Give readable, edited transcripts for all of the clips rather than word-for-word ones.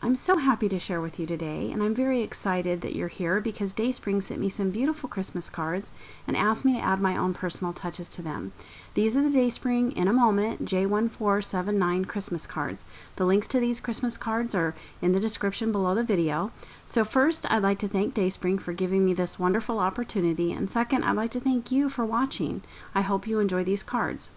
I'm so happy to share with you today, and I'm very excited that you're here because DaySpring sent me some beautiful Christmas cards and asked me to add my own personal touches to them. These are the DaySpring In a Moment J1479 Christmas cards. The links to these Christmas cards are in the description below the video. So first, I'd like to thank DaySpring for giving me this wonderful opportunity, and second, I'd like to thank you for watching. I hope you enjoy these cards.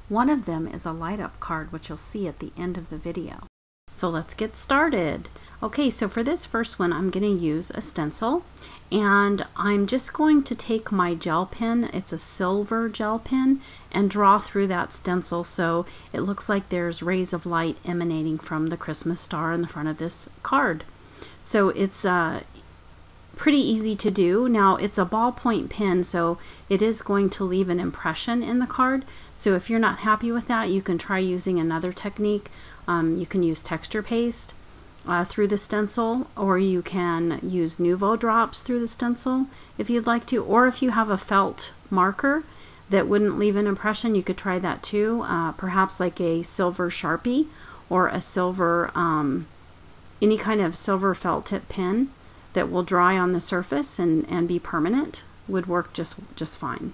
One of them is a light up card, which you'll see at the end of the video. So let's get started. Okay, so for this first one, I'm going to use a stencil, and I'm just going to take my gel pen, it's a silver gel pen, and draw through that stencil so it looks like there's rays of light emanating from the Christmas star in the front of this card. So it's pretty easy to do. Now it's a ballpoint pen, so it is going to leave an impression in the card. So if you're not happy with that, you can try using another technique. You can use texture paste through the stencil, or you can use Nouveau drops through the stencil if you'd like to, or if you have a felt marker that wouldn't leave an impression, you could try that too. Perhaps like a silver Sharpie or a silver, any kind of silver felt tip pen that will dry on the surface and be permanent would work just fine.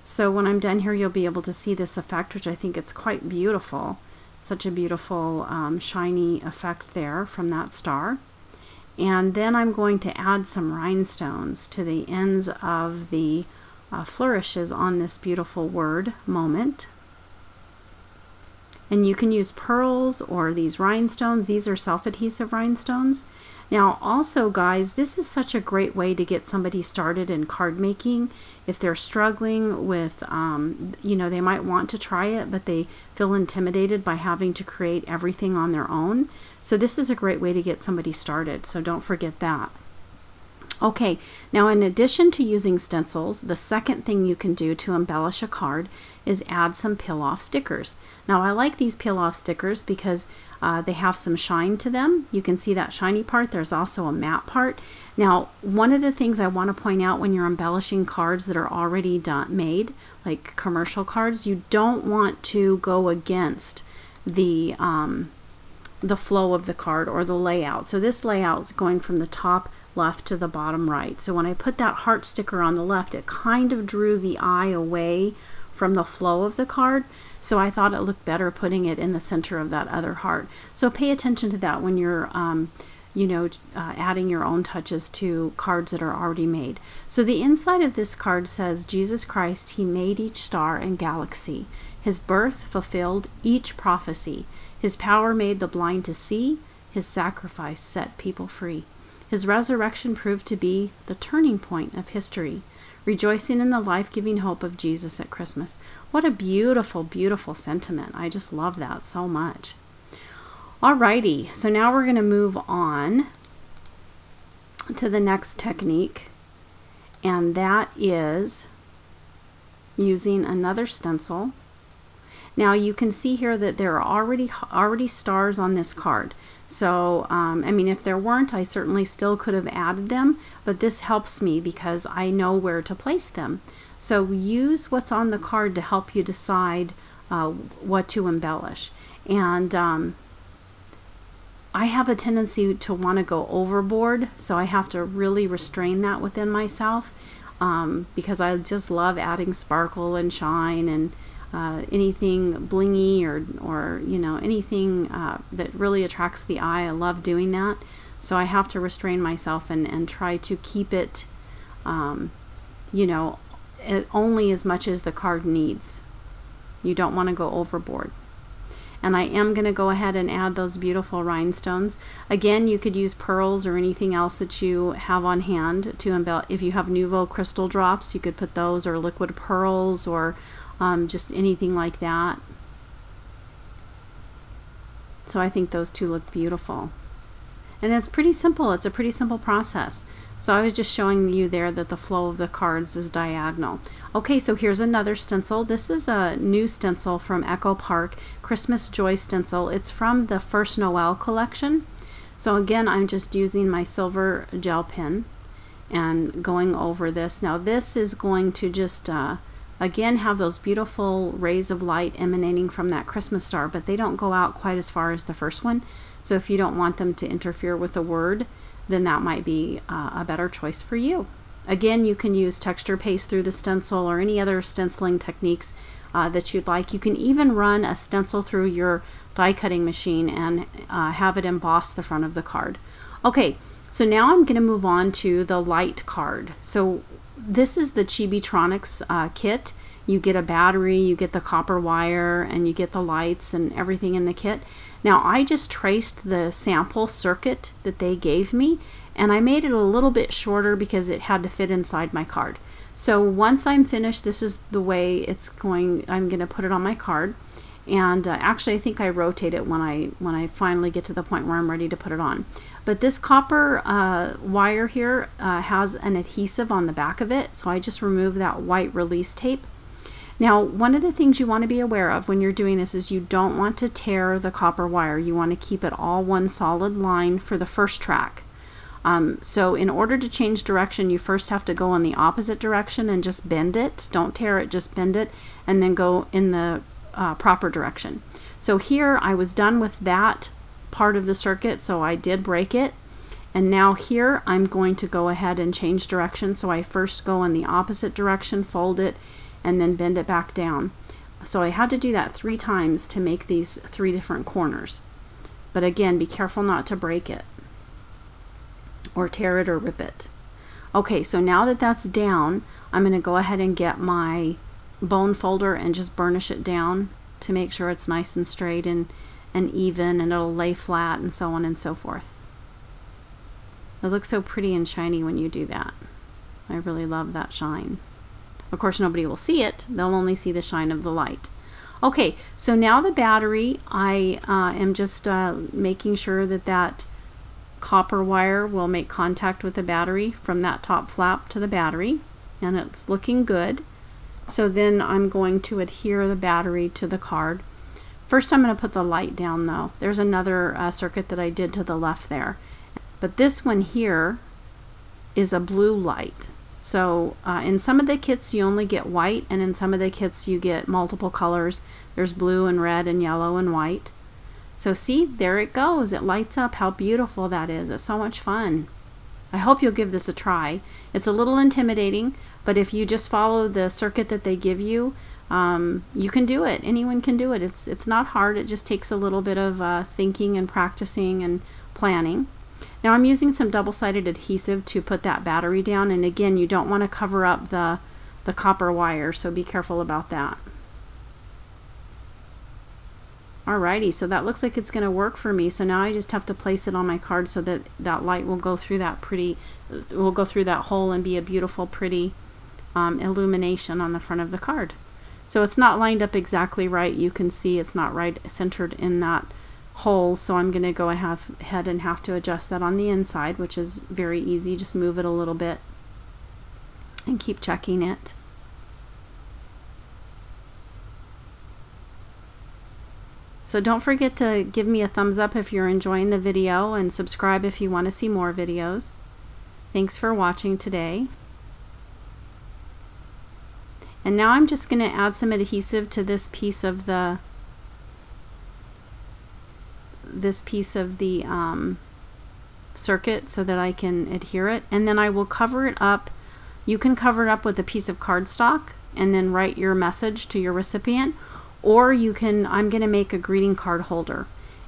So when I'm done here, you'll be able to see this effect, which I think it's quite beautiful. Such a beautiful shiny effect there from that star. And then I'm going to add some rhinestones to the ends of the flourishes on this beautiful word moment. And you can use pearls or these rhinestones. These are self-adhesive rhinestones. Now also, guys, this is such a great way to get somebody started in card making. If they're struggling with, you know, they might want to try it, but they feel intimidated by having to create everything on their own. So this is a great way to get somebody started, so don't forget that. Okay, now in addition to using stencils, the second thing you can do to embellish a card is add some peel-off stickers. Now I like these peel-off stickers because they have some shine to them. You can see that shiny part. There's also a matte part. Now, one of the things I want to point out when you're embellishing cards that are already made, like commercial cards, you don't want to go against the flow of the card or the layout. So this layout is going from the top left to the bottom right. So when I put that heart sticker on the left, it kind of drew the eye away from the flow of the card. So I thought it looked better putting it in the center of that other heart. So pay attention to that when you're you know, adding your own touches to cards that are already made. So the inside of this card says, Jesus Christ, he made each star and galaxy. His birth fulfilled each prophecy. His power made the blind to see. His sacrifice set people free. His resurrection proved to be the turning point of history, rejoicing in the life-giving hope of Jesus at Christmas. What a beautiful, beautiful sentiment. I just love that so much. Alrighty, so now we're going to move on to the next technique, and that is using another stencil. Now you can see here that there are already stars on this card. So, I mean, if there weren't, I certainly still could have added them, but this helps me because I know where to place them. So use what's on the card to help you decide what to embellish. And I have a tendency to want to go overboard, so I have to really restrain that within myself because I just love adding sparkle and shine and anything blingy or you know, anything that really attracts the eye. I love doing that, so I have to restrain myself and try to keep it you know, only as much as the card needs. You don't want to go overboard. And I am going to go ahead and add those beautiful rhinestones. Again, you could use pearls or anything else that you have on hand to embellish. If you have Nouveau crystal drops, you could put those, or liquid pearls, or just anything like that. So I think those two look beautiful. And it's pretty simple. It's a pretty simple process. So I was just showing you there that the flow of the cards is diagonal. Okay, so here's another stencil. This is a new stencil from Echo Park, Christmas Joy stencil. It's from the First Noel collection. So again, I'm just using my silver gel pen and going over this. Now this is going to just again have those beautiful rays of light emanating from that Christmas star, but they don't go out quite as far as the first one. So if you don't want them to interfere with a word, then that might be a better choice for you. Again, you can use texture paste through the stencil or any other stenciling techniques that you'd like. You can even run a stencil through your die cutting machine and have it emboss the front of the card. Okay, so now I'm going to move on to the light card. So this is the Chibitronics kit. You get a battery, you get the copper wire, and you get the lights and everything in the kit. Now I just traced the sample circuit that they gave me, and I made it a little bit shorter because it had to fit inside my card. So once I'm finished, this is the way it's going. I'm going to put it on my card, and actually I think I rotate it when I finally get to the point where I'm ready to put it on. But this copper wire here has an adhesive on the back of it, so I just remove that white release tape. Now, one of the things you want to be aware of when you're doing this is you don't want to tear the copper wire. You want to keep it all one solid line for the first track. So in order to change direction, you first have to go in the opposite direction and just bend it. Don't tear it, just bend it, and then go in the proper direction. So here I was done with that part of the circuit, so I did break it. And now here I'm going to go ahead and change direction. So I first go in the opposite direction, fold it, and then bend it back down. So I had to do that 3 times to make these 3 different corners. But again, be careful not to break it or tear it or rip it. Okay, so now that that's down, I'm going to go ahead and get my bone folder and just burnish it down to make sure it's nice and straight and even, and it'll lay flat and so on and so forth. It looks so pretty and shiny when you do that. I really love that shine. Of course, nobody will see it. They'll only see the shine of the light. Okay, so now the battery, I am just making sure that that copper wire will make contact with the battery from that top flap to the battery, and it's looking good. So then I'm going to adhere the battery to the card. First I'm going to put the light down though. There's another circuit that I did to the left there. But this one here is a blue light. So in some of the kits you only get white, and in some of the kits you get multiple colors. There's blue and red and yellow and white. So see, there it goes. It lights up. How beautiful that is. It's so much fun. I hope you'll give this a try. It's a little intimidating, but if you just follow the circuit that they give you, you can do it. Anyone can do it. It's not hard. It just takes a little bit of thinking and practicing and planning. Now I'm using some double-sided adhesive to put that battery down, and again, you don't want to cover up the copper wire, so be careful about that. Alrighty, so that looks like it's going to work for me. So now I just have to place it on my card so that that light will go through that hole and be a beautiful, pretty illumination on the front of the card. So it's not lined up exactly right. You can see it's not right centered in that hole, so I'm going to go ahead and have to adjust that on the inside, which is very easy. Just move it a little bit and keep checking it. So don't forget to give me a thumbs up if you're enjoying the video, and subscribe if you want to see more videos. Thanks for watching today. And now I'm just going to add some adhesive to this piece of the circuit so that I can adhere it, and then I will cover it up. You can cover it up with a piece of cardstock and then write your message to your recipient, or you can, I'm going to make a greeting card holder,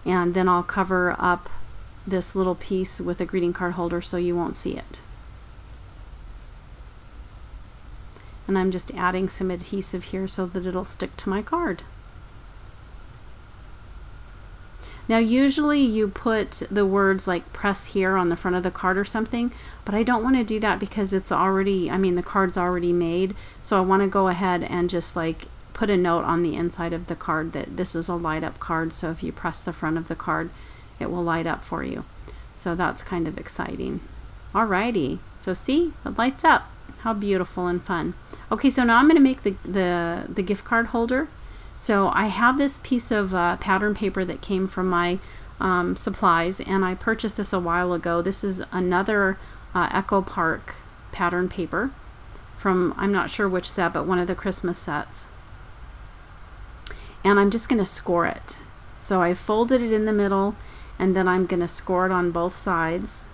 and then I'll cover up this little piece with a greeting card holder so you won't see it. And I'm just adding some adhesive here so that it'll stick to my card. Now usually you put the words like press here on the front of the card or something, but I don't want to do that because it's already, the card's already made. So I want to go ahead and just like put a note on the inside of the card that this is a light up card, so if you press the front of the card it will light up for you. So that's kind of exciting. Alrighty, so see, it lights up. How beautiful and fun. Okay, so now I'm going to make the gift card holder. So I have this piece of pattern paper that came from my supplies, and I purchased this a while ago. This is another Echo Park pattern paper. from, I'm not sure which set, but one of the Christmas sets. And I'm just going to score it. So I folded it in the middle, and then I'm going to score it on both sides.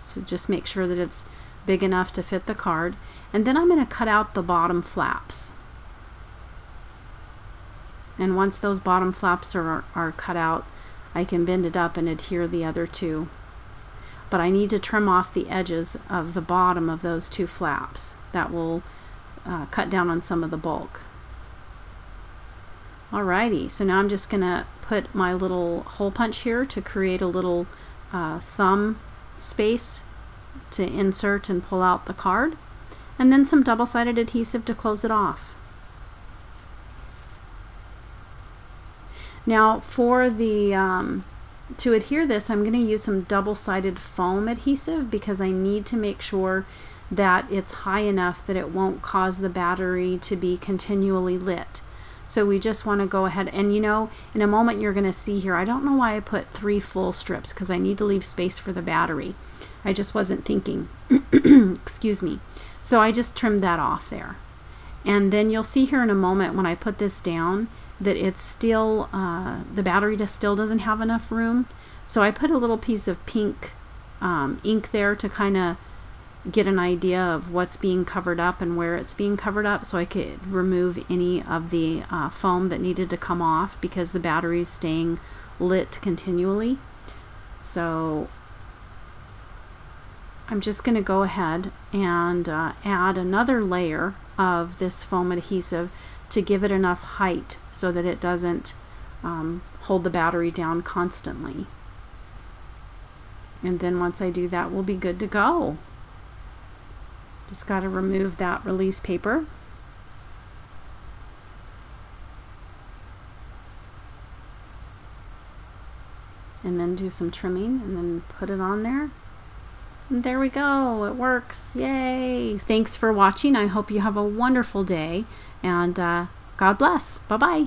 So just make sure that it's big enough to fit the card. And then I'm going to cut out the bottom flaps. And once those bottom flaps are cut out, I can bend it up and adhere the other two. But I need to trim off the edges of the bottom of those two flaps. That will cut down on some of the bulk. Alrighty, so now I'm just going to put my little hole punch here to create a little thumb space to insert and pull out the card, and then some double-sided adhesive to close it off. Now for the to adhere this, I'm going to use some double-sided foam adhesive because I need to make sure that it's high enough that it won't cause the battery to be continually lit. So we just want to go ahead and, you know, in a moment you're going to see here, I don't know why I put 3 full strips because I need to leave space for the battery. I just wasn't thinking. Excuse me. So I just trimmed that off there. And then you'll see here in a moment when I put this down that it's still, the battery just still doesn't have enough room. So I put a little piece of pink ink there to kind of get an idea of what's being covered up and where it's being covered up, so I could remove any of the foam that needed to come off because the battery is staying lit continually. So I'm just going to go ahead and add another layer of this foam adhesive to give it enough height so that it doesn't hold the battery down constantly. And then once I do that, we'll be good to go. Just got to remove that release paper. And then do some trimming and then put it on there. And there we go, it works, yay! Thanks for watching. I hope you have a wonderful day, and God bless. Bye-bye.